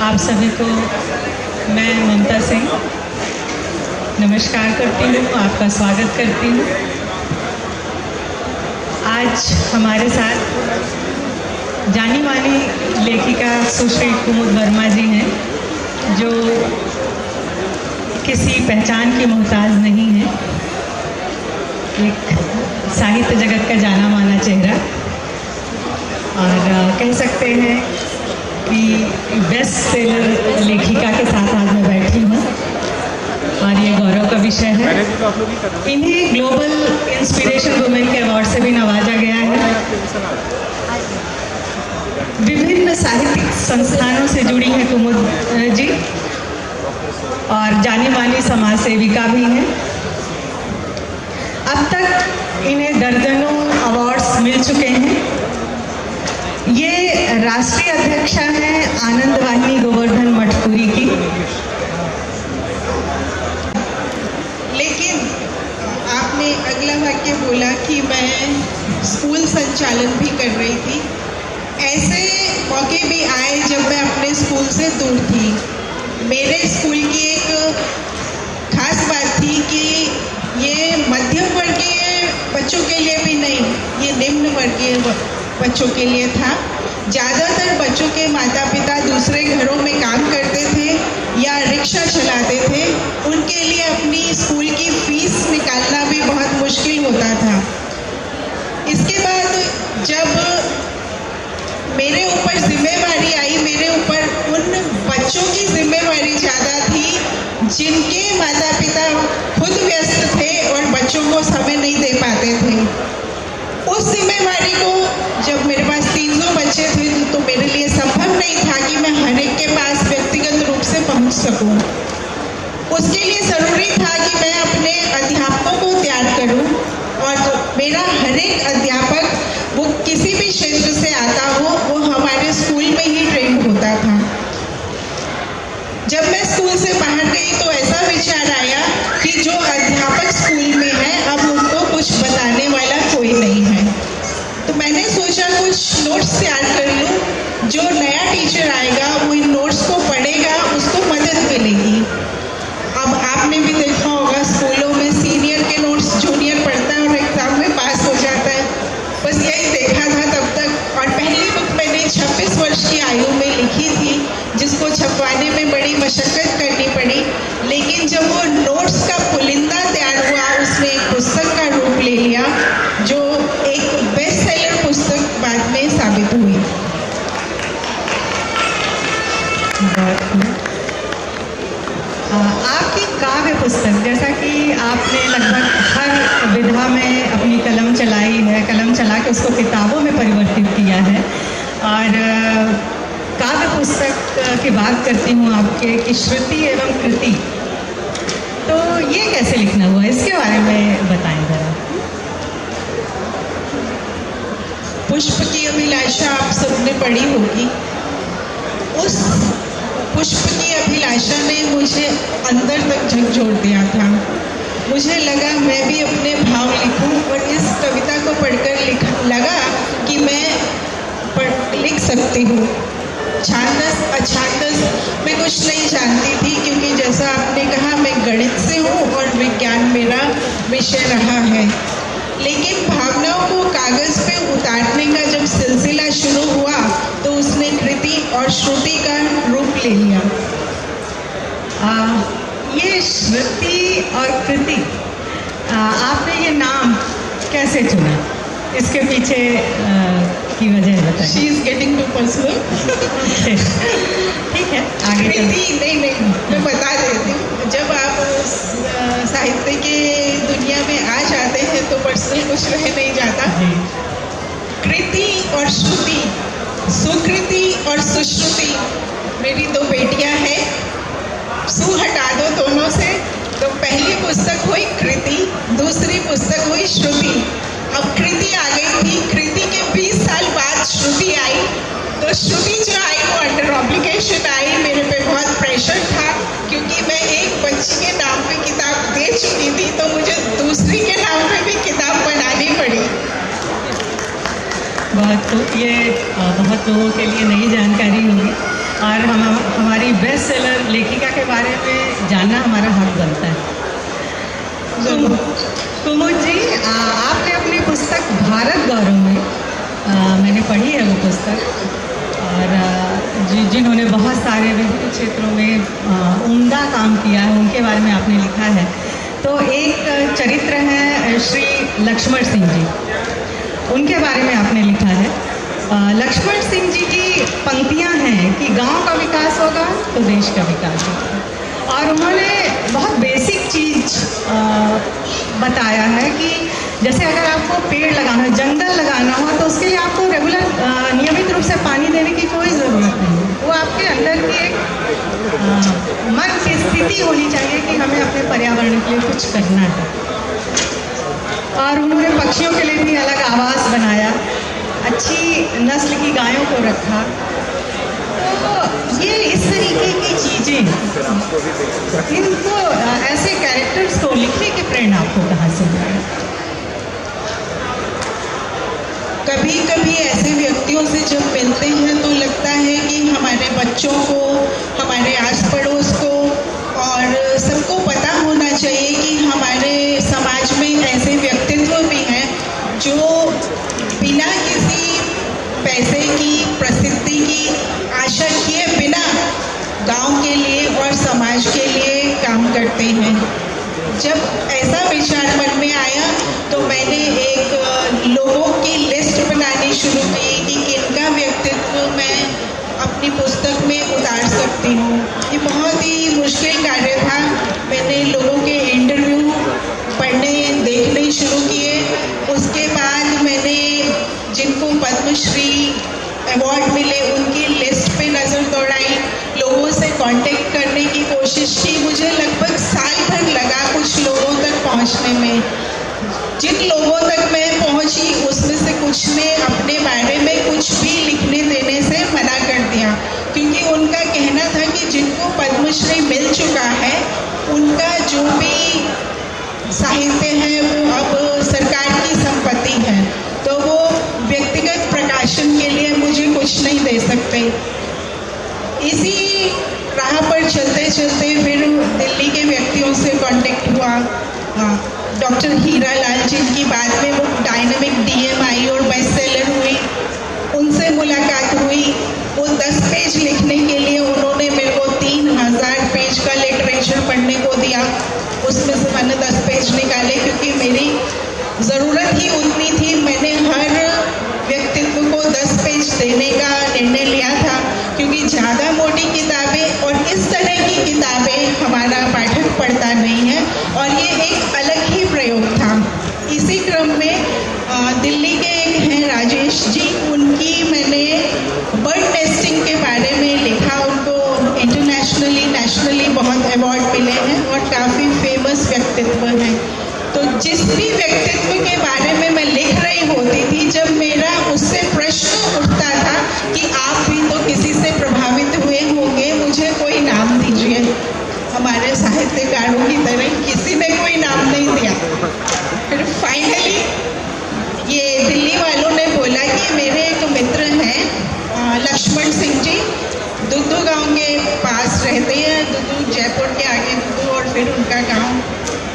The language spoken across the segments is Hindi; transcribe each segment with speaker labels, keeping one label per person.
Speaker 1: आप सभी को मैं ममता सिंह नमस्कार करती हूँ, आपका स्वागत करती हूँ। आज हमारे साथ जानी मानी लेखिका सुश्री कुमुद वर्मा जी हैं, जो किसी पहचान की मोहताज नहीं है, एक साहित्य जगत का जाना माना चेहरा और कह सकते हैं कि बेस्ट सेलर लेखिका के साथ आज मैं बैठी हूँ और ये गौरव का विषय है। इन्हें ग्लोबल इंस्पिरेशन वुमेन के अवार्ड से भी नवाजा गया है। विभिन्न साहित्यिक संस्थानों से जुड़ी है कुमुद जी और जानी मानी समाज सेविका भी हैं। अब तक इन्हें दर्जनों अवार्ड्स मिल चुके हैं। ये राष्ट्रीय अध्यक्षा हैं आनंद वाहिनी गोवर्धन मठपुरी की।
Speaker 2: लेकिन आपने अगला वाक्य बोला कि मैं स्कूल संचालन भी कर रही थी। ऐसे मौके भी आए जब मैं अपने स्कूल से दूर थी। मेरे स्कूल की एक खास बात थी कि ये मध्यम वर्गीय बच्चों के लिए भी नहीं, ये निम्न वर्गीय बच्चों के लिए था। ज़्यादातर बच्चों के माता पिता दूसरे घरों में काम करते थे या रिक्शा चलाते थे। उनके लिए अपनी स्कूल की फीस निकालना भी बहुत मुश्किल होता था। इसके बाद जब मेरे ऊपर जिम्मेवारी आई, मेरे ऊपर उन बच्चों की जिम्मेवारी ज़्यादा थी जिनके माता पिता खुद व्यस्त थे और बच्चों को समय नहीं दे पाते थे। उस जिम्मेवारी को जब मेरे पास 300 बच्चे थे तो मेरे लिए संभव नहीं था कि मैं हर एक के पास व्यक्तिगत रूप से पहुंच सकूं। उसके लिए ज़रूरी था कि मैं अपने अध्यापकों को तैयार करूं और मेरा हर एक अध्यापक वो किसी भी क्षेत्र से आता हो, वो हमारे स्कूल में ही ट्रेन होता था। जब मैं स्कूल से बाहर गई तो ऐसा विचार आया कि जो अध्यापक स्कूल में है अब उनको कुछ बताने वाला कोई नहीं है। तो मैंने सोचा कुछ नोट्स तैयार कर लूँ। जो नया टीचर आएगा वो इन नोट्स को पढ़ेगा, उसको मदद मिलेगी। अब आपने भी देखा होगा स्कूलों में सीनियर के नोट्स जूनियर पढ़ता है और एग्जाम में पास हो जाता है। बस यही देखा था तब तक। और पहली बुक मैंने 26 वर्ष की आयु में लिखी थी, जिसको छपवाने में बड़ी मशक्कत करनी पड़ी। लेकिन जब वो नोट्स का पुलिंदा तैयार हुआ, उसने एक पुस्तक का रूप ले लिया जो एक बेस्ट सेलर पुस्तक बाद में साबित हुई।
Speaker 1: आपकी काव्य पुस्तक, जैसा कि आपने लगभग हर विधा में अपनी कलम चलाई है, कलम चला के उसको किताबों में परिवर्तित किया है, और काव्य पुस्तक की बात करती हूँ आपके कि श्रुति एवं कृति, तो ये कैसे लिखना हुआ, इसके बारे में बताएं जरा।
Speaker 2: पुष्प की अभिलाषा आप सबने पढ़ी होगी। उस पुष्प की अभिलाषा ने मुझे अंदर तक झकझोर दिया था। मुझे लगा मैं भी अपने भाव लिखूं और इस कविता को पढ़कर लगा कि मैं लिख सकती हूँ। छांदस अछांदस मैं कुछ नहीं जानती थी, क्योंकि जैसा आपने कहा मैं गणित से हूँ और विज्ञान मेरा विषय रहा है। लेकिन भावनाओं को कागज़ पे उतारने का जब सिलसिला शुरू हुआ तो उसने कृति और श्रुति का रूप ले लिया।
Speaker 1: ये श्रुति और कृति, आपने ये नाम कैसे चुना, इसके पीछे की वजह बताइए।
Speaker 2: She is getting too personal।
Speaker 1: ठीक है, आगे
Speaker 2: नहीं मैं बता देती हूँ। जब आप साहित्य के दुनिया में आ जाते हैं तो पर्सनल कुछ रह नहीं जाता। कृति और श्रुति, सुकृति और सुश्रुति, मेरी 2 बेटियां हैं। सु हटा दो दोनों से तो पहली पुस्तक हुई कृति, दूसरी पुस्तक हुई श्रुति। अब कृति आ गई थी, कृति के 20 साल बाद श्रुति आई। तो श्रुति जो आई वो अंडर ऑब्लिगेशन आई। मेरे पे बहुत प्रेशर था, क्योंकि मैं एक बच्ची के नाम पे किताब दे चुकी थी, तो मुझे दूसरी के नाम पे भी किताब बनानी पड़ी।
Speaker 1: बहुत लोगों के लिए नई जानकारी होगी और हमारे बेस्ट सेलर लेखिका के बारे में जानना हमारा हक बनता है। कुमुद जी, आपने अपनी पुस्तक भारत गौरव में, मैंने पढ़ी है वो पुस्तक, और जिन्होंने बहुत सारे विभिन्न क्षेत्रों में उम्दा काम किया है उनके बारे में आपने लिखा है। तो एक चरित्र है श्री लक्ष्मण सिंह जी, उनके बारे में आपने लिखा है। लक्ष्मण सिंह जी की पंक्तियां हैं कि गांव का विकास होगा तो देश का विकास होगा, और उन्होंने बहुत बेसिक चीज़ बताया है कि जैसे अगर आपको पेड़ लगाना हो, जंगल लगाना हो, तो उसके लिए आपको रेगुलर नियमित रूप से पानी देने की कोई ज़रूरत नहीं है। वो आपके अंदर की एक मन की स्थिति होनी चाहिए कि हमें अपने पर्यावरण के लिए कुछ करना है। और उन्होंने पक्षियों के लिए भी अलग आवास बनाया, अच्छी नस्ल की गायों को रखा। तो ये इस तरीके की चीज़ें, इनको ऐसे कैरेक्टर्स को लिखने की प्रेरणा आपको कहाँ से मिली?
Speaker 2: कभी कभी ऐसे व्यक्तियों से जब मिलते हैं तो लगता है कि हमारे बच्चों को, हमारे आस पड़ोस को और सबको पता होना चाहिए कि हमारे समाज में ऐसे व्यक्तित्व भी हैं जो बिना किसी पैसे की, प्रसिद्धि की आशा किए बिना गांव के लिए और समाज के लिए काम करते हैं। जब ऐसा विचार मन में आया तो मैंने एक लोगों की लिस्ट बनानी शुरू की कि किनका व्यक्तित्व मैं अपनी पुस्तक में उतार सकती हूँ। ये बहुत ही मुश्किल कार्य था। मैंने लोगों के इंटरव्यू पढ़ने, देखने शुरू किए। उसके बाद मैंने जिनको पद्मश्री अवार्ड मिले उनकी लिस्ट पे नज़र दौड़ाई, लोगों से कांटेक्ट करने की कोशिश की। मुझे लगभग साल भर लगा कुछ लोगों तक पहुंचने में। जिन लोगों तक मैं पहुंची उसमें से कुछ ने अपने बारे में कुछ भी लिखने देने से मना कर दिया, क्योंकि उनका कहना था कि जिनको पद्मश्री मिल चुका है उनका जो भी साहित्य है वो अब सरकार की संपत्ति है, तो वो व्यक्तिगत प्रकाशन के लिए मुझे कुछ नहीं दे सकते। इसी राह पर चलते चलते फिर दिल्ली के व्यक्तियों से कांटेक्ट हुआ। डॉक्टर हीरा लाल जिनकी बाद में वो डायनामिक डीएम आई और बेस्ट सेलर हुई, उनसे मुलाकात हुई। वो 10 पेज लिखने के लिए उन्होंने मेरे को 3000 पेज का लिटरेचर पढ़ने को दिया। उसमें से मैंने 10 पेज निकाले क्योंकि मेरी ज़रूरत ही उतनी थी। मैंने हर व्यक्तित्व को 10 पेज देने का निर्णय लिया था, क्योंकि ज़्यादा मोटी किताबें और इस तरह की किताबें हमारा पाठक पढ़ता नहीं है, और ये एक अलग ही प्रयोग था। इसी क्रम में दिल्ली के एक हैं राजेश जी, उनकी मैंने बर्ड नेस्टिंग के बारे में लिखा। उनको इंटरनेशनली, नेशनली बहुत अवार्ड मिले हैं और काफ़ी फेमस व्यक्तित्व हैं। तो जिस भी व्यक्तित्व के बारे में मैं लिख रही होती थी, जब मेरा उससे प्रश्न उठता था कि आप भी तो किसी से प्रभावित हुए होंगे, मुझे कोई नाम दीजिए। हमारे साहित्यकारों की तरह किसी ने कोई नाम नहीं दिया। फिर फाइनली ये दिल्ली वालों ने बोला कि मेरे एक मित्र हैं लक्ष्मण सिंह जी, दुद्दू गांव के पास रहते हैं। दुद्दू जयपुर के आगे दुद्दू, और फिर उनका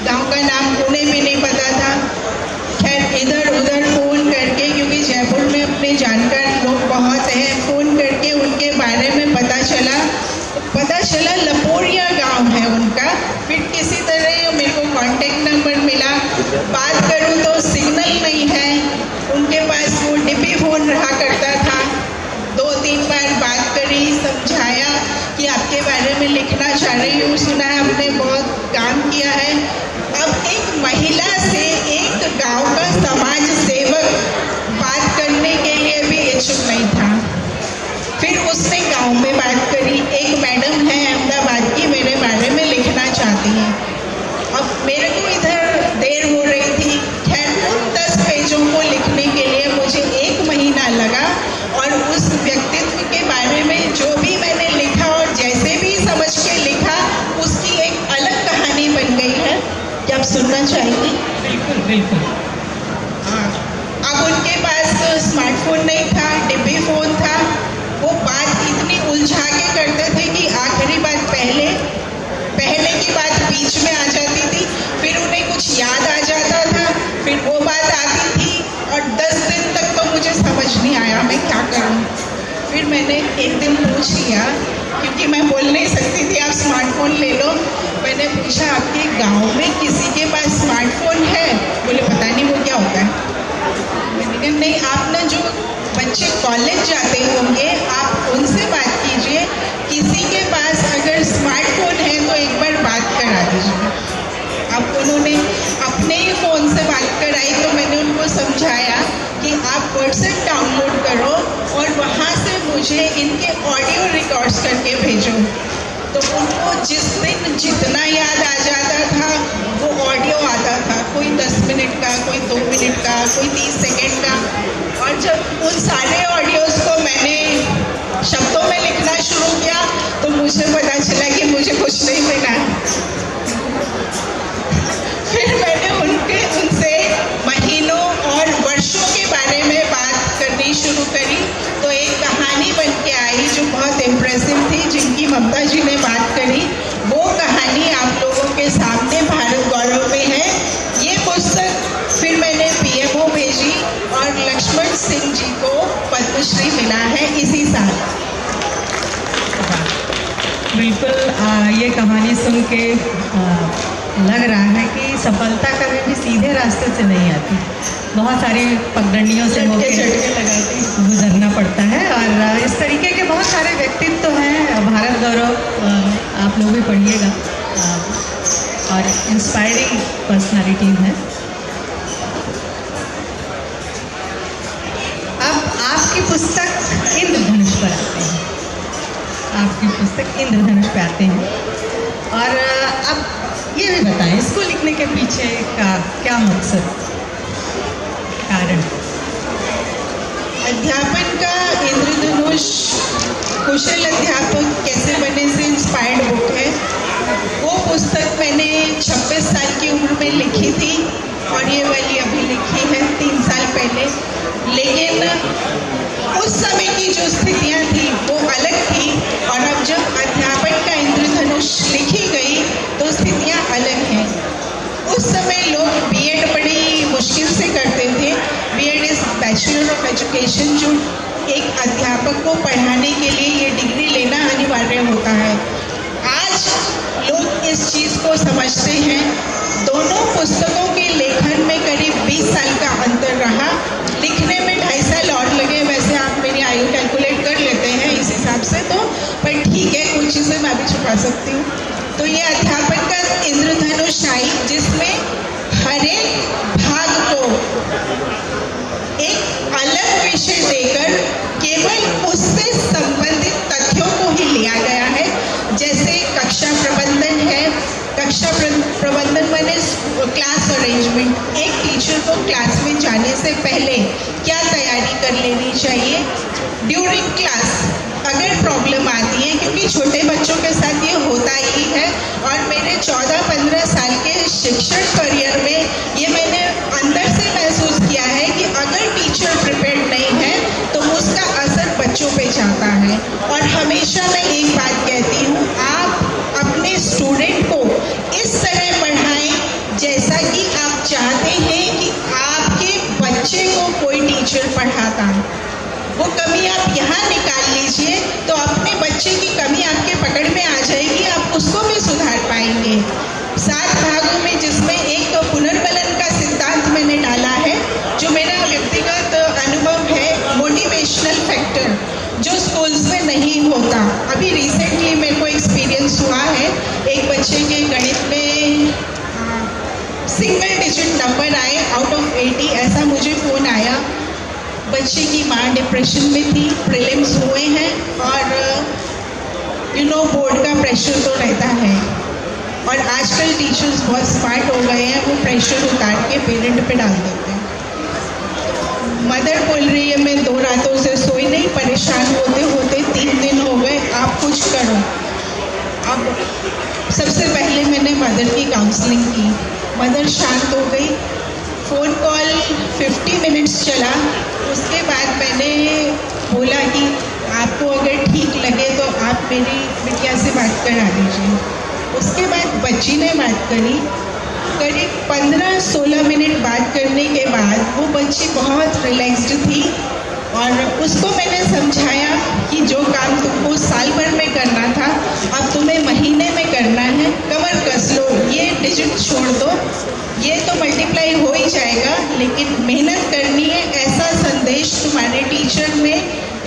Speaker 2: गांव का नाम उन्हें भी नहीं पता था। खैर इधर उधर फ़ोन करके, क्योंकि जयपुर में अपने जानकार लोग बहुत हैं, फ़ोन करके उनके बारे में पता चला लपोरिया गांव है उनका। फिर किसी तरह मेरे को कांटेक्ट नंबर मिला। बात करूं तो सिग्नल नहीं है उनके पास, वो डिब्बी फ़ोन रहा करता था। 2-3 बार बात करी, समझाया कि आपके बारे में लिखना चाह रही हूँ, सुना है आपने बहुत काम किया है। अब एक महिला से एक गांव का समाज सेवक बात करने के लिए भी इच्छुक नहीं था। फिर उसने गांव में बात करी। एक मैडम है अहमदाबाद की, मेरे बारे में लिखना चाहती हैं। अब मेरे को इधर देर हो रही थी। खैर उन 10 पेजों को लिखने के लिए मुझे 1 महीना लगा, और उस व्यक्तित्व के बारे में जो भी मैंने लिखा और जैसे भी समझ के लिखा, उसकी एक अलग कहानी बन गई है। क्या आप सुनना चाहेंगे?
Speaker 1: बिल्कुल बिल्कुल।
Speaker 2: अब उनके पास स्मार्टफोन नहीं था, डिब्बी फ़ोन था। वो बात इतनी उलझा के करते थे कि आखिरी मैंने एक दिन पूछ लिया, क्योंकि मैं बोल नहीं सकती थी आप स्मार्टफोन ले लो। मैंने पूछा आपके गांव में किसी के पास स्मार्टफोन है? बोले पता नहीं वो क्या होता है। मैंने कहा नहीं, आप ना जो बच्चे कॉलेज जाते होंगे आप उनसे बात कीजिए, किसी के पास अगर स्मार्टफोन है तो एक बार बात करा दीजिए। अब उन्होंने अपने ही फ़ोन से बात कराई तो मैंने उनको समझाया कि आप व्हाट्सएप डाउनलोड करो और वहाँ से मुझे इनके ऑडियो रिकॉर्ड्स करके भेजो। तो उनको जिस दिन जितना याद आ जाता था वो ऑडियो आता था, कोई 10 मिनट का, कोई 2 मिनट का, कोई 30 सेकंड का। और जब उन सारे ऑडियोज़ को मैंने शब्दों में लिखना शुरू किया तो मुझे पता चला कि मुझे कुछ नहीं मिला। फिर मैंने उनसे महीनों और वर्षों के बारे में बात करनी शुरू करी तो एक कहानी बन के आई जो बहुत इम्प्रेसिव थी, जिनकी ममता जी ने बात करी। वो कहानी आप लोगों के सामने भारत गौरव में है। ये पुस्तक फिर मैंने पीएमओ भेजी और लक्ष्मण सिंह जी को पद्मश्री मिला है इसी साल।
Speaker 1: बिल्कुल, ये कहानी सुन के लग रहा है कि सफलता कभी भी सीधे रास्ते से नहीं आती, बहुत सारी पगडंडियों से होकर गुजरना पड़ता है। और इस तरीके के बहुत सारे व्यक्तित्व हैं भारत गौरव, आप लोग भी पढ़िएगा, और इंस्पायरिंग पर्सनालिटीज हैं। अब आपकी पुस्तक इंद्रधनुष पर आते हैं, आपकी पुस्तक इंद्रधनुष पे आते हैं। और अब ये भी बताएं, इसको लिखने के पीछे का क्या मकसद, कारण?
Speaker 2: अध्यापन का इंद्रधनुष कुशल अध्यापक कैसे बने से इंस्पायर्ड बुक है। वो पुस्तक मैंने 26 साल की उम्र में लिखी थी और ये वाली अभी लिखी है 3 साल पहले। लेकिन उस समय की जो स्थितियाँ थी वो अलग थी और अब जब अध्यापन का इंद्रधनुष लिखी गई तो स्थितियाँ अलग हैं। उस समय लोग बीएड बड़ी मुश्किल से करते थे। BEd is bachelor of education, जो एक अध्यापक को पढ़ाने के लिए ये डिग्री लेना अनिवार्य होता है। आज लोग इस चीज़ को समझते हैं। दोनों पुस्तकों के लेखन में करीब 20 साल का अंतर रहा, लिखने में 2.5 साल और लगे। वैसे आप मेरी आयु कैलकुलेट कर लेते हैं इस हिसाब से, तो पर ठीक है, कुछ चीज़ें मैं भी छुपा सकती हूँ। तो ये अध्यापन का इंद्रधनुष आई जिसमें हर एक भाग को एक अलग विषय देकर केवल उससे संबंधित तथ्यों को ही लिया गया है। जैसे कक्षा प्रबंधन है, कक्षा प्रबंधन माने क्लास अरेंजमेंट। एक टीचर को क्लास में जाने से पहले क्या तैयारी कर लेनी चाहिए, ड्यूरिंग क्लास अगर प्रॉब्लम आती है, क्योंकि छोटे बच्चों के साथ ये होता ही है। और मेरे 14-15 साल के शिक्षण करियर में ये मैंने अंदर से महसूस किया है कि अगर टीचर प्रिपेयर्ड नहीं है तो उसका असर बच्चों पे जाता है। और हमेशा मैं एक बात कहती हूँ, आप अपने स्टूडेंट को इस तरह पढ़ाएं जैसा कि आप चाहते हैं कि आपके बच्चे को कोई टीचर पढ़ाता है। वो कमी आप यहाँ निकाल लीजिए तो अपने बच्चे की कमी आपके पकड़ में आ जाएगी, आप उसको भी सुधार पाएंगे। 7 भागों में जिसमें एक तो पुनर्बलन का सिद्धांत मैंने डाला है, जो मेरा व्यक्तिगत अनुभव है, मोटिवेशनल फैक्टर जो स्कूल्स में नहीं होता। अभी रिसेंटली मेरे को एक्सपीरियंस हुआ है, एक बच्चे के गणित में सिंगल डिजिट नंबर आए आउट ऑफ 80, ऐसा मुझे फ़ोन आया। बच्चे की माँ डिप्रेशन में थी, प्रीलिम्स हुए हैं और बोर्ड का प्रेशर तो रहता है। और आजकल टीचर्स बहुत स्मार्ट हो गए हैं, वो प्रेशर उतार के पेरेंट पे डाल देते हैं। मदर बोल रही है मैं 2 रातों से सोई नहीं, परेशान होते होते 3 दिन हो गए, आप कुछ करो। अब सबसे पहले मैंने मदर की काउंसलिंग की, मदर शांत हो गई। फ़ोन कॉल 50 मिनट्स चला। उसके बाद मैंने बोला कि आपको अगर ठीक लगे तो आप मेरी बिटिया से बात करा दीजिए। उसके बाद बच्ची ने बात करी। करीब 15-16 मिनट बात करने के बाद वो बच्ची बहुत रिलैक्स्ड थी और उसको मैंने समझाया कि जो काम तुमको साल भर में करना था अब तुम्हें महीने में करना है, कमर कस लो, ये डिजिट छोड़ दो, ये तो मल्टीप्लाई हो ही जाएगा लेकिन मेहनत करनी है। ऐसा संदेश तुम्हारे टीचर ने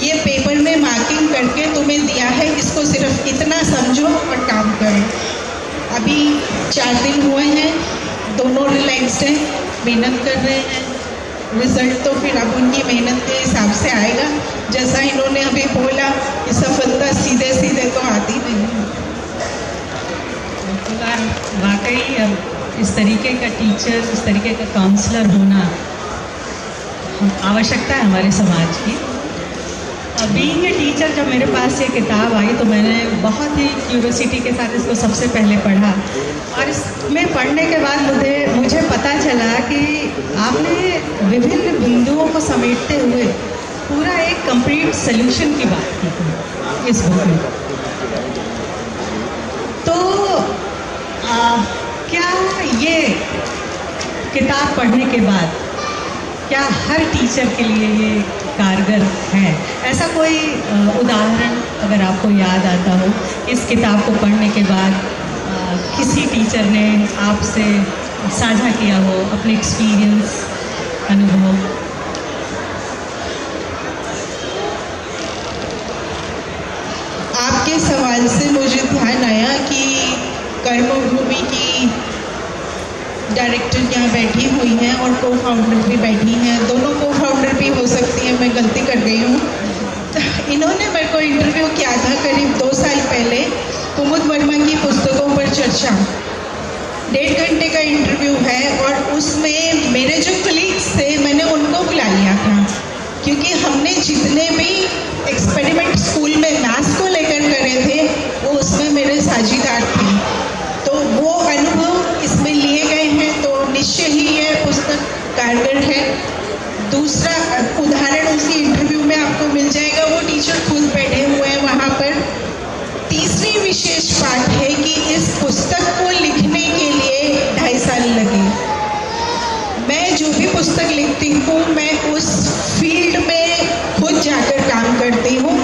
Speaker 2: ये पेपर में मार्किंग करके तुम्हें दिया है, इसको सिर्फ इतना समझो और काम करो। अभी 4 दिन हुए हैं, दोनों रिलैक्स्ड हैं, मेहनत कर रहे हैं। रिजल्ट तो फिर अब उनकी मेहनत के हिसाब से आएगा। जैसा इन्होंने अभी बोला कि सफलता सीधे सीधे तो आती नहीं है।
Speaker 1: वाकई अब इस तरीके का टीचर, इस तरीके का काउंसलर होना आवश्यकता है हमारे समाज की। बीइंग ए टीचर, जब मेरे पास ये किताब आई तो मैंने बहुत ही क्यूरोसिटी के साथ इसको सबसे पहले पढ़ा और इसमें पढ़ने के बाद मुझे पता चला कि आपने विभिन्न बिंदुओं को समेटते हुए पूरा एक कंप्लीट सल्यूशन की बात की थी इस बुक में। तो क्या ये किताब पढ़ने के बाद क्या हर टीचर के लिए ये कारगर है? ऐसा कोई उदाहरण अगर आपको याद आता हो, इस किताब को पढ़ने के बाद किसी टीचर ने आपसे साझा किया हो अपने एक्सपीरियंस, अनुभव?
Speaker 2: आपके सवाल से मुझे ध्यान आया कि कर्मभूमि की डायरेक्टर यहाँ बैठी हुई हैं और को फाउंडर भी बैठी हैं। दोनों को फाउंडर भी हो सकती हैं, मैं गलती कर गई हूँ। इन्होंने मेरे को इंटरव्यू किया था करीब 2 साल पहले, कुमुद वर्मा की पुस्तकों पर चर्चा। 1.5 घंटे का इंटरव्यू है और उसमें मेरे जो कलीग्स थे मैंने उनको बुला लिया था क्योंकि हमने जितने भी एक्सपेरिमेंट स्कूल में मैथ्स को लेकर करे थे वो उसमें मेरे साझीदार थे। तो वो अनुभव इसमें लिए गए हैं, तो निश्चय ही ये पुस्तक कारगर है। दूसरा उदाहरण उसी इंटरव्यू में आपको मिल जाएगा, वो टीचर खुद बैठे हुए हैं वहाँ पर। तीसरी विशेष बात है कि इस पुस्तक को लिखने के लिए 2.5 साल लगे। मैं जो भी पुस्तक लिखती हूँ मैं उस फील्ड में खुद जाकर काम करती हूँ।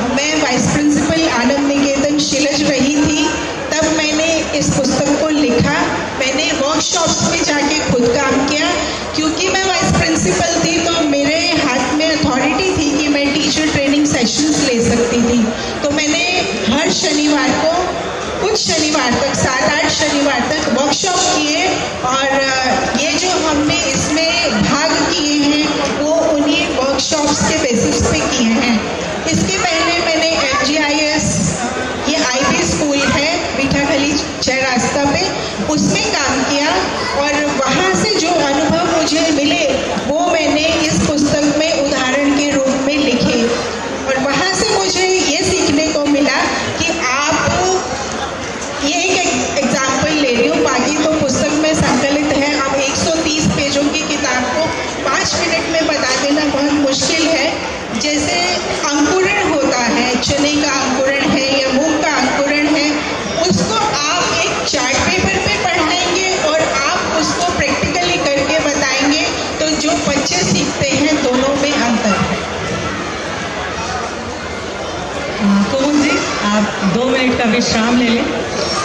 Speaker 2: मैं वाइस प्रिंसिपल आनंद निकेतन शिलज रही थी, तब मैंने इस पुस्तक को लिखा। मैंने वर्कशॉप्स में जाके खुद काम किया क्योंकि मैं वाइस प्रिंसिपल थी तो मेरे हाथ में अथॉरिटी थी कि मैं टीचर ट्रेनिंग सेशंस ले सकती थी। तो मैंने हर शनिवार को कुछ शनिवार तक 7-8 शनिवार तक वर्कशॉप किए और ये जो हमने इसमें भाग किए हैं वो उन्हीं वर्कशॉप्स के बेसिस पे किए हैं। इसके पहले मैंने FGIS, ये IB स्कूल है मीठाखली चौरास्ता पे, उसमें काम किया और वहाँ से जो अनुभव मुझे मिले वो मैंने इस पुस्तक में उदाहरण के रूप में लिखे। और वहाँ से मुझे ये सीखने को मिला कि आप, ये एक एग्जाम्पल ले रही हूँ, बाकी तो पुस्तक में संकलित है। अब 130 पेजों की किताब को 5 मिनट में बता देना बहुत मुश्किल है। जैसे अंकुरण होता है, चने का अंकुरण है या मूंग का अंकुरण है, उसको आप एक चार्ट पेपर पे पढ़ाएंगे और आप उसको प्रैक्टिकली करके बताएंगे तो जो बच्चे सीखते हैं दोनों में अंतर है।
Speaker 1: कुमुद जी, आप 2 मिनट का विश्राम ले लें,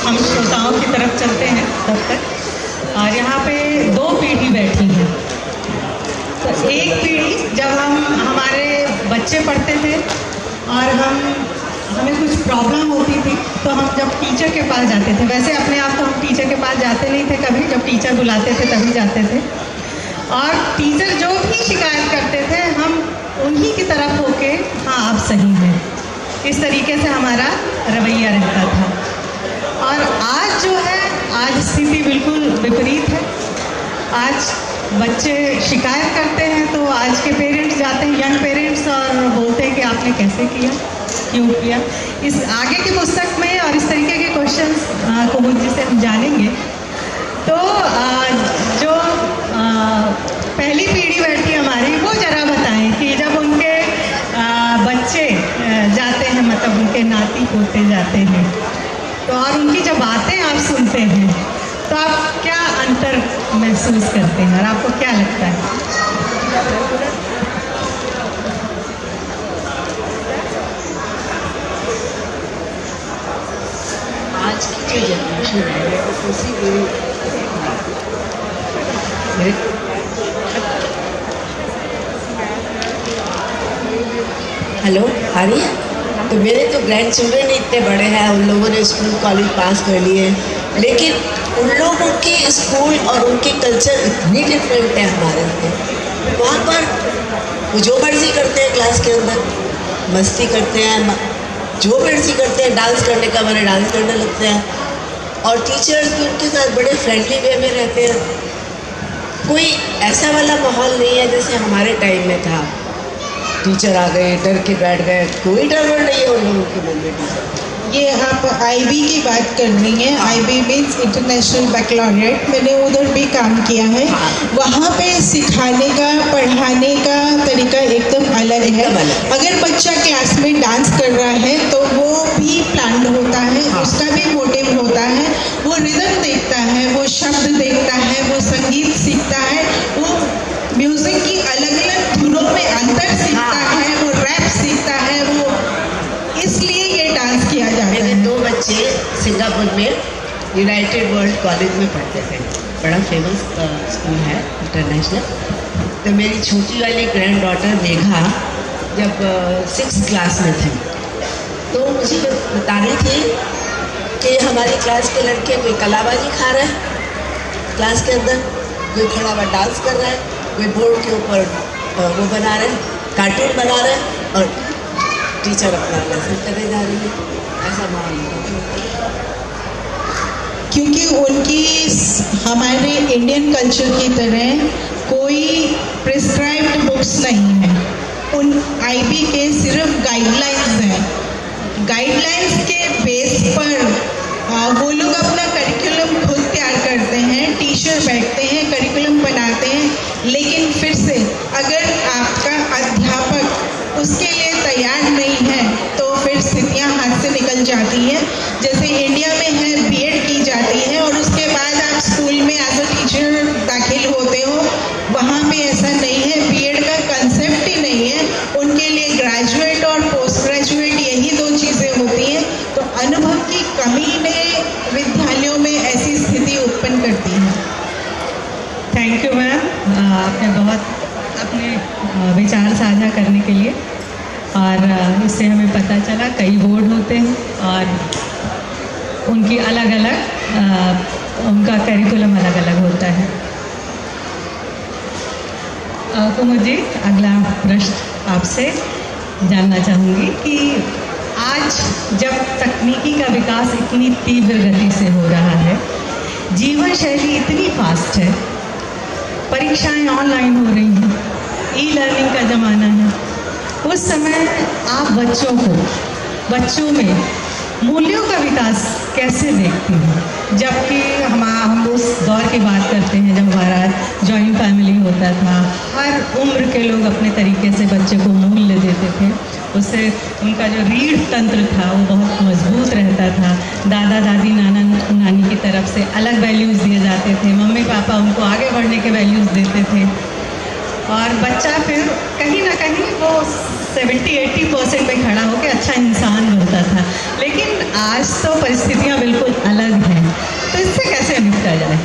Speaker 1: हम श्रोताओं की तरफ चलते हैं तब तक। और यहाँ पे 2 पीढ़ी बैठी हैं। तो एक पीढ़ी जब हमारे बच्चे पढ़ते थे और हमें कुछ प्रॉब्लम होती थी तो हम जब टीचर के पास जाते थे, वैसे अपने आप तो हम टीचर के पास जाते नहीं थे कभी, जब टीचर बुलाते थे तभी जाते थे। और टीचर जो भी शिकायत करते थे हम उन्हीं की तरफ होके हाँ आप सही हैं, इस तरीके से हमारा रवैया रहता था। और आज जो है, आज स्थिति बिल्कुल विपरीत है। आज बच्चे शिकायत करते हैं तो आज के पेरेंट्स जाते हैं, यंग पेरेंट्स, और बोलते हैं कि आपने कैसे किया, क्यों किया। इस आगे की पुस्तक में और इस तरीके के क्वेश्चंस कुमुद जी से हम जानेंगे। तो जो पहली पीढ़ी बैठी हमारी, वो जरा बताएं कि जब उनके बच्चे जाते हैं, मतलब उनके नाती पोते जाते हैं, तो और उनकी जब बातें आप सुनते हैं तो आप क्या अंतर महसूस करते हैं और आपको क्या लगता है?
Speaker 3: टीचर जनरेशन है तो उसी मेरी हेलो आ रही है। तो मेरे तो ग्रैंड चिल्ड्रन इतने बड़े हैं, उन लोगों ने स्कूल कॉलेज पास कर लिए, लेकिन उन लोगों के स्कूल और उनके कल्चर इतनी डिफरेंट है हमारे से। वहाँ पर वो जो मर्जी करते हैं, क्लास के अंदर मस्ती करते हैं, जो मर्जी करते हैं, डांस करने का मैंने डांस करने लगते हैं, और टीचर्स भी उनके साथ बड़े फ्रेंडली वे में रहते हैं। कोई ऐसा वाला माहौल नहीं है जैसे हमारे टाइम में था, टीचर आ गए डर के बैठ गए, कोई डर वर नहीं है उन लोगों के मन में। टीचर
Speaker 2: ये आप आईबी की बात कर रही हैं, आईबी मीन्स इंटरनेशनल बैकलॉरिएट, मैंने उधर भी काम किया है। वहाँ पे सिखाने का पढ़ाने का तरीका एकदम अलग है। अगर बच्चा क्लास में डांस कर रहा है तो वो भी प्लान्ड होता है, उसका भी मोटिव होता है, वो रिदम देखता है, वो शब्द देखता है, वो संगीत सीखता है, वो म्यूजिक की अलग अलग धुनों में अंतर सीखता है, वो रैप सीखता है, वो इसलिए ये डांस किया जाता है।
Speaker 3: मेरे 2 बच्चे सिंगापुर में यूनाइटेड वर्ल्ड कॉलेज में पढ़ते थे, बड़ा फेमस स्कूल है इंटरनेशनल। तो मेरी छोटी वाली ग्रैंड डॉटर मेघा जब 6th क्लास में थी तो मुझे बता रही थी कि हमारी क्लास के लड़के कोई कलाबाजी खा रहा है क्लास के अंदर, कोई खड़ा हुआ डांस कर रहा है, कोई बोर्ड के ऊपर वो बना रहे हैं, कार्टून बना रहे हैं, और टीचर अपना लेसन करने जा रही है। ऐसा माहौल
Speaker 2: क्योंकि उनकी हमारे इंडियन कल्चर की तरह कोई प्रिस्क्राइब्ड बुक्स नहीं है, उन आईबी के सिर्फ गाइडलाइंस हैं। गाइडलाइंस के बेस पर वो लोग अपना करिकुलम खुद तैयार करते हैं, टीचर बैठते हैं, करिकुलम बनाते हैं, लेकिन फिर से अगर आपका अध्यापक उसके लिए तैयार नहीं है तो फिर स्थितियाँ हाथ से निकल जाती हैं। जैसे इंडिया में है बीएड की जाती है और उसके बाद आप स्कूल में एज अ टीचर दाखिल होते हो, वहाँ पे ऐसा नहीं है, बीएड का कंसेप्ट ही नहीं है। उनके लिए ग्रेजुएट और पोस्ट ग्रेजुएट यही 2 चीज़ें होती हैं। तो अनुभव की कमी ने विद्यालयों में ऐसी स्थिति उत्पन्न करती है।
Speaker 1: थैंक यू मैम, आपने बहुत अपने विचार साझा करने के लिए, और इससे हमें पता चला कई बोर्ड होते हैं और उनकी अलग अलग उनका करिकुलम अलग अलग होता है। तो मुझे अगला प्रश्न आपसे जानना चाहूँगी कि आज जब तकनीकी का विकास इतनी तीव्र गति से हो रहा है, जीवन शैली इतनी फास्ट है, परीक्षाएं ऑनलाइन हो रही हैं, ई लर्निंग का ज़माना है, उस समय आप बच्चों में मूल्यों का विकास कैसे देखती हैं? जबकि हम उस दौर की बात करते हैं जब हमारा जॉइंट फैमिली होता था, हर उम्र के लोग अपने तरीके से बच्चे को मूल्य देते थे, उससे उनका जो रीढ़ तंत्र था वो बहुत मजबूत रहता था। दादा दादी नाना नानी की तरफ से अलग वैल्यूज़ दिए जाते थे, मम्मी पापा उनको आगे बढ़ने के वैल्यूज़ देते थे, और बच्चा फिर कहीं ना कहीं वो 70-80% में खड़ा होकर अच्छा इंसान बनता था। लेकिन आज तो परिस्थितियाँ बिल्कुल अलग हैं, तो इससे कैसे निपटा जाए?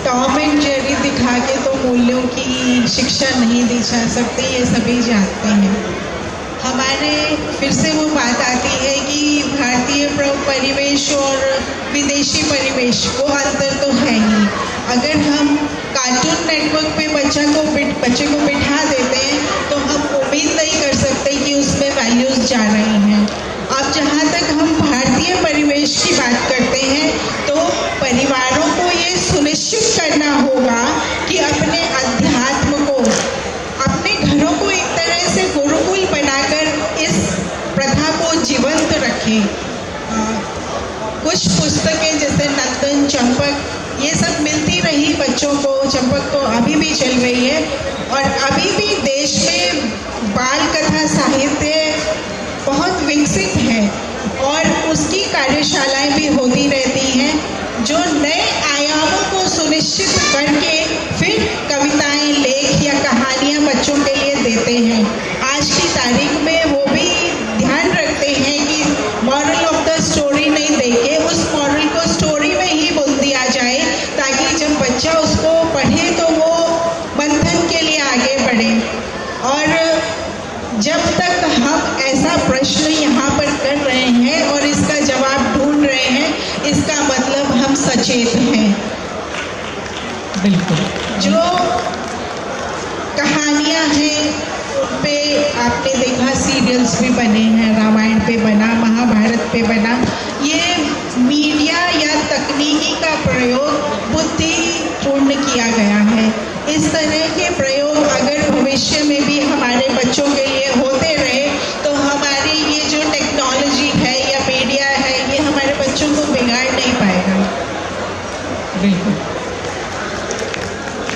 Speaker 2: टॉम एंड जेरी दिखा के तो मूल्यों की शिक्षा नहीं दी जा सकती, ये सभी जानते हैं। हमारे फिर से वो बात आती है कि भारतीय परिवेश और विदेशी परिवेश, वो अंतर तो है ही। अगर हम कार्टून नेटवर्क पे बच्चे को बिठा देते हैं तो हम उम्मीद नहीं कर सकते कि उसमें वैल्यूज़ जा रही हैं। अब जहाँ तक हम भारतीय परिवेश की बात करते हैं तो परिवारों को ये सुनिश्चित करना होगा कि अपने अध्यात्म को, अपने घरों को एक तरह से गुरुकुल बनाकर इस प्रथा को जीवंत रखें। कुछ पुस्तकें जैसे नंदन, चंपक, ये सब मिलती रही बच्चों को। चंपक तो अभी भी चल रही है और अभी भी देश में बाल कथा साहित्य बहुत विकसित है और उसकी कार्यशालाएं भी होती रहती हैं जो नए आयामों को सुनिश्चित करके फिर कविताएं, लेख या कहानियां बच्चों के लिए देते हैं। आज की तारीख में वो भी ध्यान रखते हैं कि मॉरल ऑफ द कर रहे हैं और इसका जवाब ढूंढ रहे हैं, इसका मतलब हम सचेत हैं।
Speaker 1: बिल्कुल।
Speaker 2: जो कहानियाँ हैं उन पे आपने देखा सीरियल्स भी बने हैं, रामायण पे बना, महाभारत पे बना। ये मीडिया या तकनीकी का प्रयोग बुद्धिपूर्ण किया गया है। इस तरह के प्रयोग अगर भविष्य में भी हमारे बच्चों के लिए होते रहे तो हमारी ये जो टेक्नोलॉजी है या मीडिया है ये हमारे बच्चों को बिगाड़ नहीं पाएगा।
Speaker 1: बिल्कुल।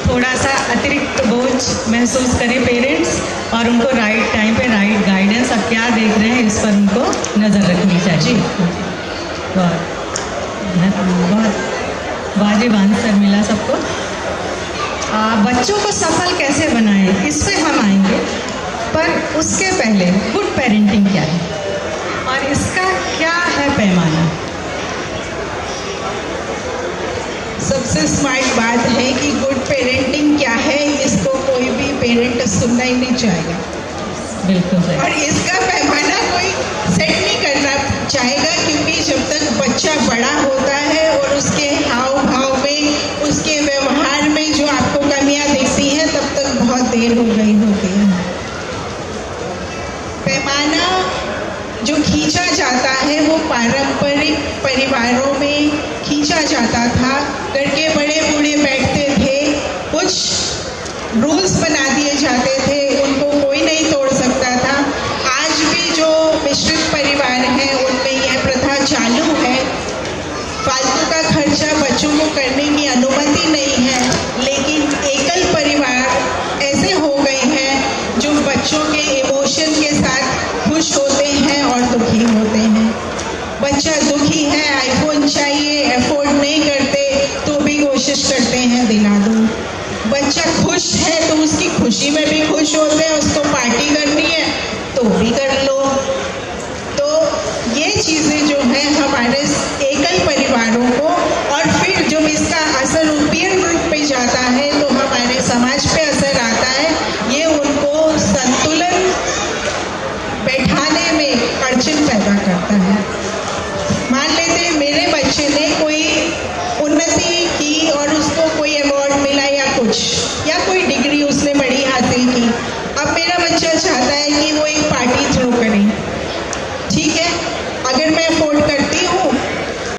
Speaker 1: थोड़ा सा अतिरिक्त बोझ महसूस करें पेरेंट्स और उनको राइट टाइम पे राइट गाइडेंस अब क्या देख रहे हैं इस पर उनको नज़र रखनी चाहिए। बहुत वाजिब आंसर मिला सबको। बच्चों को सफल कैसे बनाएं इस पे हम आएंगे, पर उसके पहले गुड पेरेंटिंग क्या है और इसका क्या है पैमाना?
Speaker 2: सबसे स्मार्ट बात है कि गुड पेरेंटिंग क्या है, इसको कोई भी पेरेंट सुनना ही नहीं चाहेगा।
Speaker 1: बिल्कुल सही।
Speaker 2: और इसका पैमाना कोई सेट नहीं करना चाहेगा, क्योंकि जब तक बच्चा बड़ा होता है और उसके हाव भाव में, उसके व्यवहार में जो आपको कमियां दिखती हैं, तब तक बहुत देर हो गई होती है। पैमाना जो खींचा जाता है वो पारंपरिक परिवारों में खींचा जाता था। घर के बड़े बूढ़े बैठते थे, कुछ रूल्स बना दिए जाते थे, उनको कोई नहीं तोड़ सकता था। आज भी जो मिश्रित परिवार हैं उनमें यह प्रथा चालू है। फालतू का खर्चा बच्चों को करने की अनुमति नहीं है, लेकिन एकल परिवार ऐसे हो गए हैं जो बच्चों के इमोशन के साथ खुश होते हैं और दुखी होते हैं। बच्चा दुखी है, आईफोन चाहिए, अफोर्ड नहीं करते तो भी कोशिश करते हैं दिला दूं। बच्चा खुश है तो उसकी खुशी में भी खुश होते हैं, उसको पार्टी करनी है तो भी कर लो। तो ये चीज़ें जो हैं हमारे एकल परिवारों को, और फिर जब इसका असर पीयर ग्रुप पे जाता है तो हमारे समाज पे असर आता है। ये उनको संतुलन बैठाने में अड़चन पैदा करता है। मान लेते हैं मेरे बच्चे ने कोई उन्नति की और उसको कोई अवार्ड मिला या कुछ, या कोई डिग्री उसने बड़ी हासिल की। अब मेरा बच्चा चाहता है कि वो एक पार्टी थ्रो करे। ठीक है, अगर मैं अफोर्ड करती हूँ,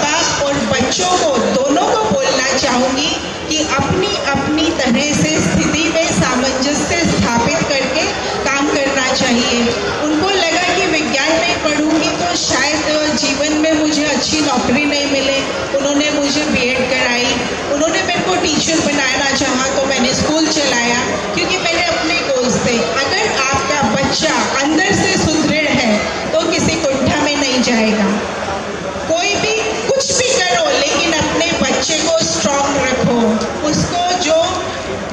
Speaker 2: बाप और बच्चों को दोनों को बोलना चाहूँगी कि अपनी अपनी तरह से स्थिति में सामंजस्य स्थापित करके काम करना चाहिए। उनको लगा कि विज्ञान नहीं पढ़ूंगी तो शायद जीवन में मुझे अच्छी नौकरी नहीं मिले, उन्होंने मुझे बीएड कराई। उन्होंने मेरे को टीचर बनाना चाहा तो मैंने स्कूल चलाया, क्योंकि मेरे अपने गोल्स थे। अगर आपका बच्चा अंदर से सुदृढ़ है तो किसी कुंठा में नहीं जाएगा। कोई भी कुछ भी करो, लेकिन अपने बच्चे को स्ट्रॉन्ग रखो। उसको जो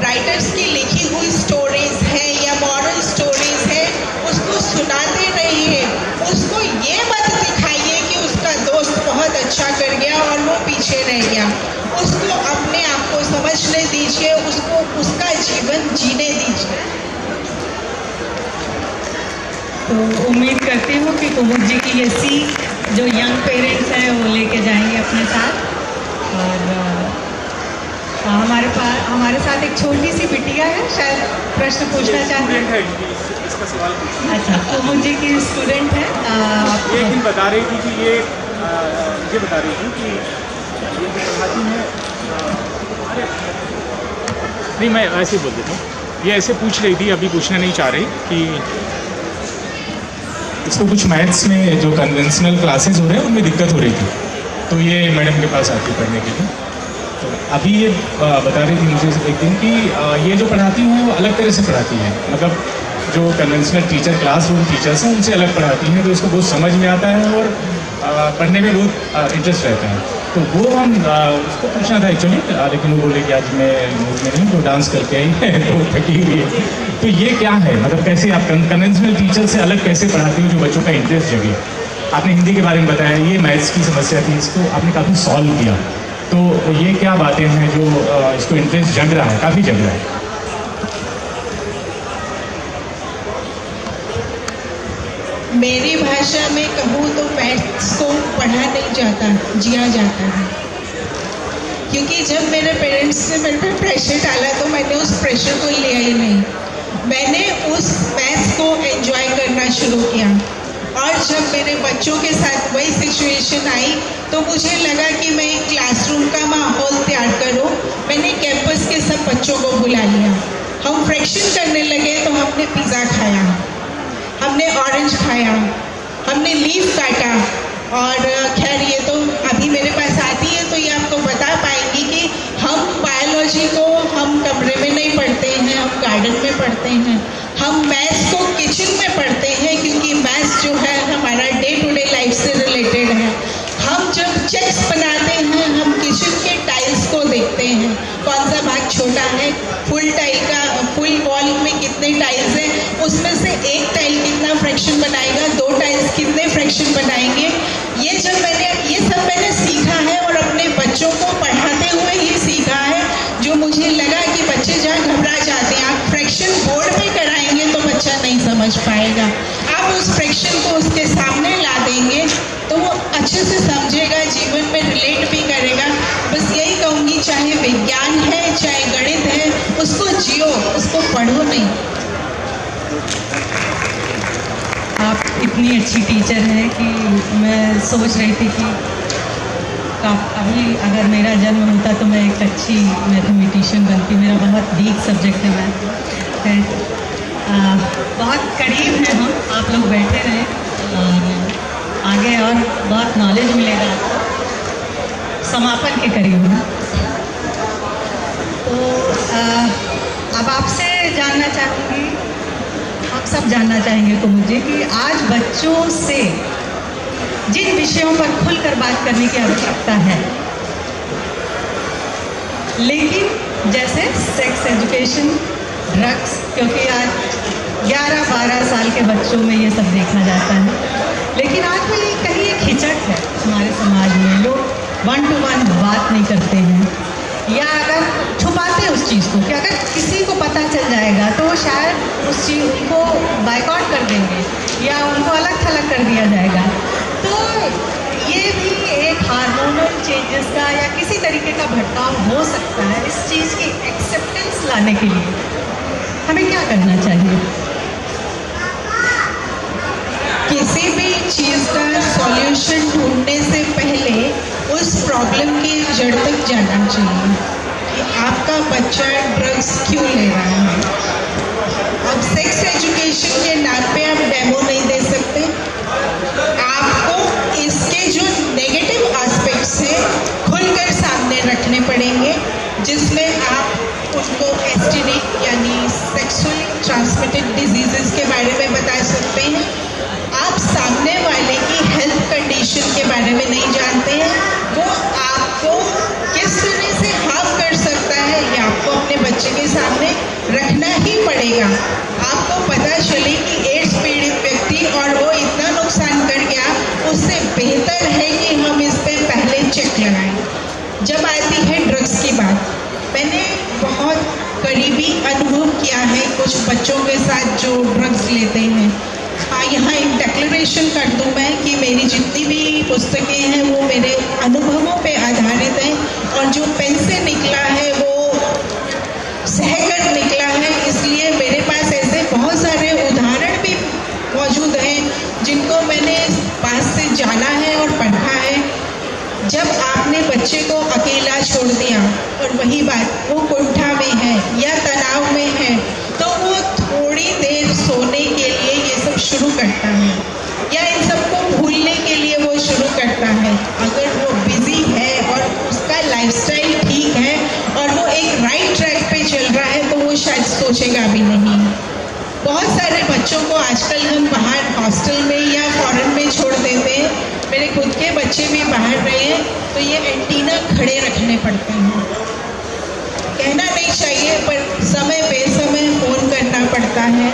Speaker 2: राइटर्स की लिखी हुई स्टोरीज है या मॉरल स्टोरीज है उसको सुनाते रहिए। उसको ये मत दिखाइए कि उसका दोस्त बहुत अच्छा कर गया और वो पीछे रह गया। उसको अपने आप को समझने दीजिए, उसको उसका जीवन जीने दीजिए।
Speaker 1: तो उम्मीद करती हूँ कि कुमुद जी की ये सीख जो यंग पेरेंट्स हैं वो लेके जाएंगे अपने साथ। और हमारे साथ एक छोटी सी बिटिया है, शायद प्रश्न पूछना चाहती है।
Speaker 4: इसका सवाल
Speaker 1: अच्छा, कुमुद जी की स्टूडेंट है।
Speaker 4: ये एक दिन बता रही थी कि ये बता रही थी कि ये पढ़ाती हैं। नहीं, मैं ऐसे ही बोल देता हूँ। ये ऐसे पूछ रही थी, अभी पूछना नहीं चाह रही, कि इसको कुछ मैथ्स में जो कन्वेंशनल क्लासेस हो रहे हैं उनमें दिक्कत हो रही थी, तो ये मैडम के पास आती पढ़ने के लिए। तो अभी ये बता रही थी मुझे एक दिन कि ये जो पढ़ाती हैं वो अलग तरह से पढ़ाती हैं, मतलब जो कन्वेंशनल टीचर, क्लासरूम टीचर्स हैं उनसे अलग पढ़ाती हैं, तो इसको बहुत समझ में आता है और पढ़ने में बहुत इंटरेस्ट रहता है। तो वो हम उसको पूछना था एक्चुअली, लेकिन वो बोले कि आज मैं मूड में नहीं, तो डांस करके आई है तो थकी हुई है। तो ये क्या है, मतलब कैसे आप कन्वेंशनल टीचर से अलग कैसे पढ़ाती हो जो बच्चों का इंटरेस्ट जगे? आपने हिंदी के बारे में बताया, ये मैथ्स की समस्या थी, इसको आपने काफ़ी सॉल्व किया। तो ये क्या बातें हैं जो इसको इंटरेस्ट जग रहा है, काफ़ी जग रहा है?
Speaker 2: मेरी भाषा में कहूँ तो मैथ्स को पढ़ा नहीं जाता, जिया जाता है। क्योंकि जब मेरे पेरेंट्स ने मेरे पे प्रेशर डाला तो मैंने उस प्रेशर को लिया ही नहीं। मैंने उस मैथ्स को एंजॉय करना शुरू किया। और जब मेरे बच्चों के साथ वही सिचुएशन आई तो मुझे लगा कि मैं एक क्लासरूम का माहौल तैयार करूं। मैंने कैंपस के सब बच्चों को बुला लिया। हम फ्रैक्शन करने लगे तो हमने पिज़्ज़ा खाया, हमने ऑरेंज खाया, हमने लीफ काटा। और खैर ये तो अभी मेरे पास आती है तो ये आपको बता पाएंगी कि हम बायोलॉजी को हम कमरे में नहीं पढ़ते हैं, हम गार्डन में पढ़ते हैं। हम मैथ्स को किचन में पढ़ते हैं क्योंकि मैथ्स जो है हमारा डे टू डे लाइफ से रिलेटेड है। हम जब चेक्स बनाते हैं हम किचन के टाइल्स को देखते हैं, कौन सा भाग छोटा है, फुल टाइल का फुल वॉल में कितने टाइल्स हैं, उसमें से एक टाइल कितना फ्रैक्शन बनाएगा, दो टाइल्स कितने फ्रैक्शन बनाएंगे। ये सब मैंने सीखा है और अपने बच्चों को पढ़ाते हुए ही सीखा है। जो मुझे लगा कि बच्चे जहाँ घबरा जाते हैं, आप फ्रैक्शन बोर्ड में कराएंगे तो बच्चा नहीं समझ पाएगा। आप उस फ्रैक्शन को उसके सामने ला देंगे तो वो अच्छे से समझेगा, जीवन में रिलेट भी करेगा। बस यही कहूँगी, चाहे विज्ञान है चाहे गणित है, उसको जियो, उसको पढ़ो नहीं।
Speaker 1: आप इतनी अच्छी टीचर हैं कि मैं सोच रही थी कि अभी अगर मेरा जन्म होता तो मैं एक अच्छी मैथमेटिशियन बनती। मेरा बहुत वीक सब्जेक्ट है मैथ। बहुत करीब हैं हम, आप लोग बैठे रहें और आगे और बहुत नॉलेज मिलेगा आपको। समापन के करीब हैं तो अब आपसे जानना चाहूँगी, आप सब जानना चाहेंगे तो मुझे कि आज बच्चों से जिन विषयों पर खुलकर बात करने की आवश्यकता है, लेकिन जैसे सेक्स एजुकेशन, ड्रग्स, क्योंकि आज 11-12 साल के बच्चों में ये सब देखा जाता है, लेकिन आज भी कहीं एक हिचक है हमारे समाज में। लोग 1 to 1 बात नहीं करते हैं या अगर छुपाते उस चीज़ को कि अगर किसी को पता चल जाएगा तो शायद उस चीज़ को बायकॉट कर देंगे या उनको अलग थलग कर दिया जाएगा। तो ये भी एक हार्मोनल चेंजेस का या किसी तरीके का भटकाव हो सकता है। इस चीज़ की एक्सेप्टेंस लाने के लिए हमें क्या करना चाहिए?
Speaker 2: किसी भी चीज़ का सॉल्यूशन ढूंढने से पहले उस प्रॉब्लम की जड़ तक जाना चाहिए कि आपका बच्चा ड्रग्स क्यों ले रहा है। अब सेक्स एजुकेशन के नाम पे आप डेमो नहीं दे सकते। आपको इसके जो नेगेटिव एस्पेक्ट्स हैं खुलकर सामने रखने पड़ेंगे, जिसमें आप उनको एसटीडी यानी सेक्सुअली ट्रांसमिटेड डिजीजेस के बारे में बता सकते हैं। आप सामने वाले की हेल्थ कंडीशन के बारे में नहीं जानते हैं, वो आपको किस तरह से हार्म कर सकता है, ये आपको अपने बच्चे के सामने रखना ही पड़ेगा। आपको पता चले कि एड्स पीड़ित व्यक्ति और वो इतना नुकसान कर गया, उससे बेहतर है कि हम इस पे पहले चेक लगाएं। जब आती है ड्रग्स की बात, मैंने बहुत करीबी अनुभव किया है कुछ बच्चों के साथ जो ड्रग्स लेते हैं। हाँ, यहाँ एक डिक्लेरेशन कर दूँ मैं कि मेरी जितनी भी पुस्तकें हैं वो मेरे अनुभवों पे आधारित हैं और जो पेन से निकला है वो सहकर निकला है। इसलिए मेरे पास ऐसे बहुत सारे उदाहरण भी मौजूद हैं जिनको मैंने पास से जाना है और पढ़ा है। जब आपने बच्चे को अकेला छोड़ दिया और वही बात वो कुंठा में है या तनाव में है, तो वो थोड़ी देर सोने के लिए ये सब शुरू करता है या इन सबको भूलने के लिए वो शुरू करता है। अगर वो बिजी है और उसका लाइफस्टाइल ठीक है और वो एक राइट ट्रैक पे चल रहा है तो वो शायद सोचेगा भी नहीं। बहुत सारे बच्चों को आजकल हम बाहर हॉस्टल में या फॉरेन में छोड़ देते हैं। मेरे खुद के बच्चे भी बाहर रहे हैं तो ये एंटीना खड़े रखने पड़ते हैं। कहना नहीं चाहिए पर समय बेसमय फ़ोन करना पड़ता है,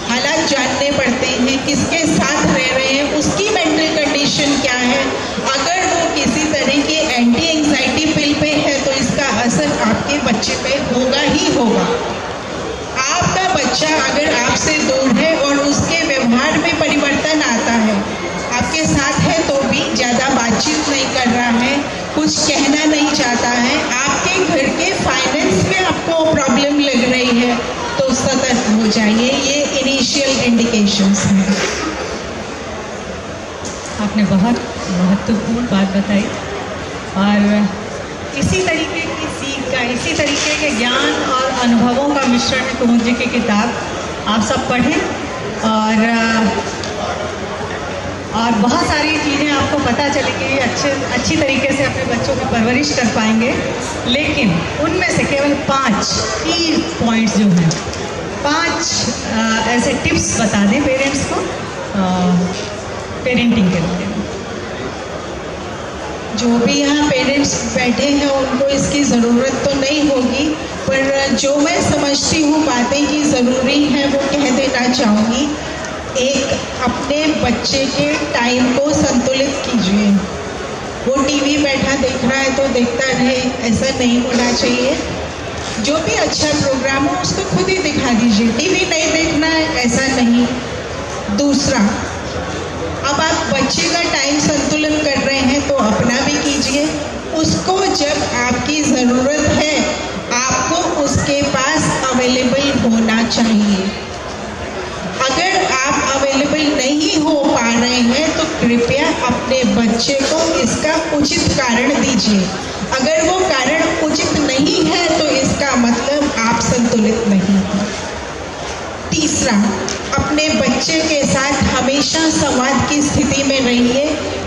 Speaker 2: हालात जानने पड़ते हैं, किसके साथ रह रहे हैं, उसकी मेंटल कंडीशन क्या है। अगर वो किसी तरह की एंटी एंजाइटी पिल पे है तो इसका असर आपके बच्चे पे होगा ही होगा। आपका बच्चा अगर आपसे दूर है और उसके व्यवहार में परिवर्तन साथ है तो भी ज़्यादा बातचीत नहीं कर रहा है, कुछ कहना नहीं चाहता है, आपके घर के फाइनेंस में आपको प्रॉब्लम लग रही है, तो सतर्क हो जाइए। ये इनिशियल इंडिकेशंस हैं।
Speaker 1: आपने बहुत महत्वपूर्ण बात बताई और इसी तरीके की सीख का, इसी तरीके के ज्ञान और अनुभवों का मिश्रण है कुमुद जी की किताब। आप सब पढ़ें और बहुत सारी चीज़ें आपको पता चलेगी, अच्छी तरीके से अपने बच्चों की परवरिश कर पाएंगे। लेकिन उनमें से केवल 5 की पॉइंट्स जो हैं, 5 ऐसे टिप्स बता दें पेरेंट्स को पेरेंटिंग के लिए।
Speaker 2: जो भी यहाँ पेरेंट्स बैठे हैं उनको इसकी ज़रूरत तो नहीं होगी, पर जो मैं समझती हूँ बातें की ज़रूरी है वो कह देना चाहूँगी। एक, अपने बच्चे के टाइम को संतुलित कीजिए। वो टीवी बैठा देख रहा है तो देखता रहे, ऐसा नहीं होना चाहिए। जो भी अच्छा प्रोग्राम हो उसको खुद ही दिखा दीजिए, टीवी नहीं देखना है ऐसा नहीं। दूसरा, अब आप बच्चे का टाइम संतुलन कर रहे हैं तो अपना भी कीजिए। उसको जब आपकी ज़रूरत है आपको उसके पास अवेलेबल होना चाहिए। अगर आप अवेलेबल नहीं हो पा रहे हैं तो कृपया अपने बच्चे को इसका उचित कारण दीजिए। अगर वो कारण उचित नहीं है तो इसका मतलब आप संतुलित नहीं हैं। तीसरा, अपने बच्चे के साथ हमेशा संवाद की स्थिति में रहिए,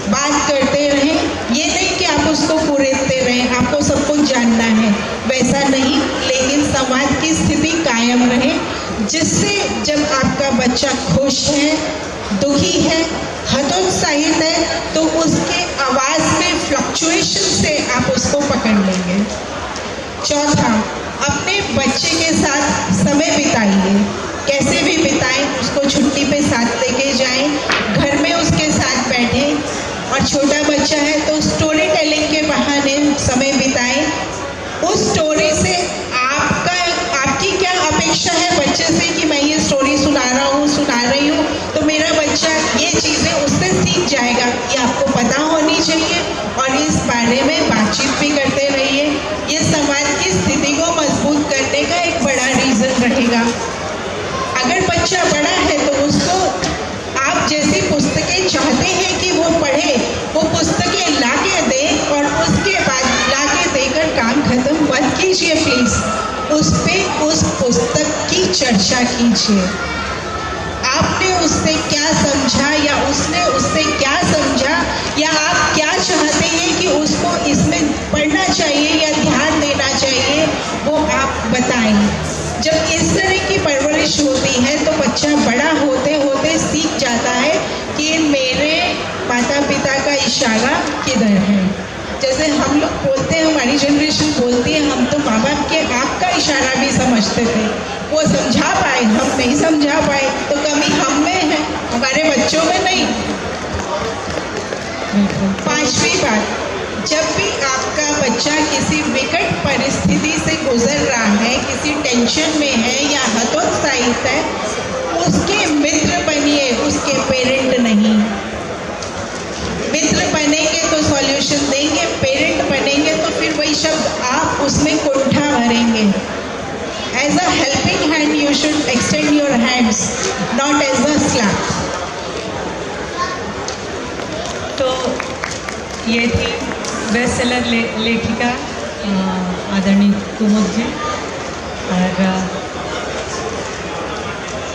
Speaker 2: बात करते रहें। ये नहीं कि आप उसको कुरेदते रहें, आपको सब कुछ जानना है, वैसा नहीं, लेकिन संवाद की स्थिति कायम रहे, जिससे जब आपका बच्चा खुश है, दुखी है, हतोत्साहित है, तो उसके आवाज़ में फ्लक्चुएशन से आप उसको पकड़ लेंगे। चौथा, अपने बच्चे के साथ समय बिताइए, कैसे भी बिताएं, उसको छुट्टी पे साथ लेके जाएं, घर में उसके साथ बैठें, और छोटा बच्चा है तो स्टोरी टेलिंग के बहाने समय बिताएं। उस स्टोरी से आपकी क्या अपेक्षा है बच्चे से कि मैं ये स्टोरी सुना रही हूँ तो मेरा बच्चा ये चीज़ें उससे सीख जाएगा, ये आपको पता होनी चाहिए। और इस बारे में बातचीत भी करते रहिए। ये समाज की स्थिति को मजबूत करने का एक बड़ा रीज़न रहेगा। अगर बच्चा बड़ा है तो उसको आप जैसी पुस्तकें चाहते हैं कि वो पढ़े, वो पुस्तकें ला के दें और उसके बाद ला के देकर काम खत्म मत कीजिए प्लीज़। उस पुस्तक की चर्चा कीजिए। आपने उससे क्या समझा या उसने उससे क्या समझा, या आप क्या चाहते हैं कि उसको इसमें पढ़ना चाहिए या ध्यान देना चाहिए, वो आप बताएं। जब इस तरह की परवरिश होती है तो बच्चा बड़ा होते होते सीख जाता है कि मेरे माता पिता का इशारा किधर है। जैसे हम लोग बोलते हैं, हमारी जनरेशन बोलती है, हम तो माँ बाप के आँख का इशारा भी समझते थे, वो समझा पाए, हम नहीं समझा पाए, तो कमी हम में है, हमारे बच्चों में नहीं। पांचवी बात, जब भी आपका बच्चा किसी विकट परिस्थिति से गुजर रहा है, किसी टेंशन में है या हतोत्साहित है, उसके मित्र बनिए, उसके पेरेंट नहीं। मित्र बनेंगे तो सॉल्यूशन देंगे, पेरेंट बनेंगे तो फिर वही शब्द आप उसमें कुंठा भरेंगे। As a helping hand you should extend your hands, not as a slap.
Speaker 1: तो ये थी बेस्ट सेलर लेखिका आदरणीय कुमुद जी, और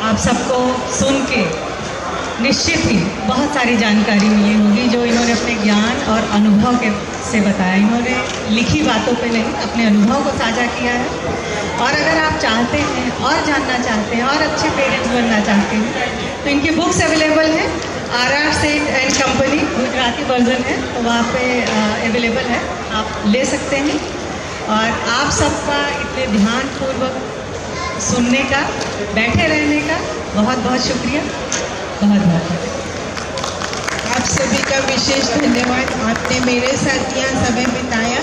Speaker 1: आप सबको सुन के निश्चित ही बहुत सारी जानकारी मिली होगी जो इन्होंने अपने ज्ञान और अनुभव से बताया। इन्होंने लिखी बातों पे नहीं, अपने अनुभव को साझा किया है। और अगर आप चाहते हैं और जानना चाहते हैं और अच्छे पेरेंट्स बनना चाहते हैं तो इनकी बुक्स अवेलेबल है, RR सेठ एंड कंपनी, गुजराती वर्जन है, तो वहाँ पे अवेलेबल है, आप ले सकते हैं। और आप सबका इतने ध्यानपूर्वक सुनने का, बैठे रहने का बहुत बहुत शुक्रिया, बहुत बहुत।
Speaker 2: आप सभी का विशेष धन्यवाद। आपने मेरे साथ यहाँ समय बिताया।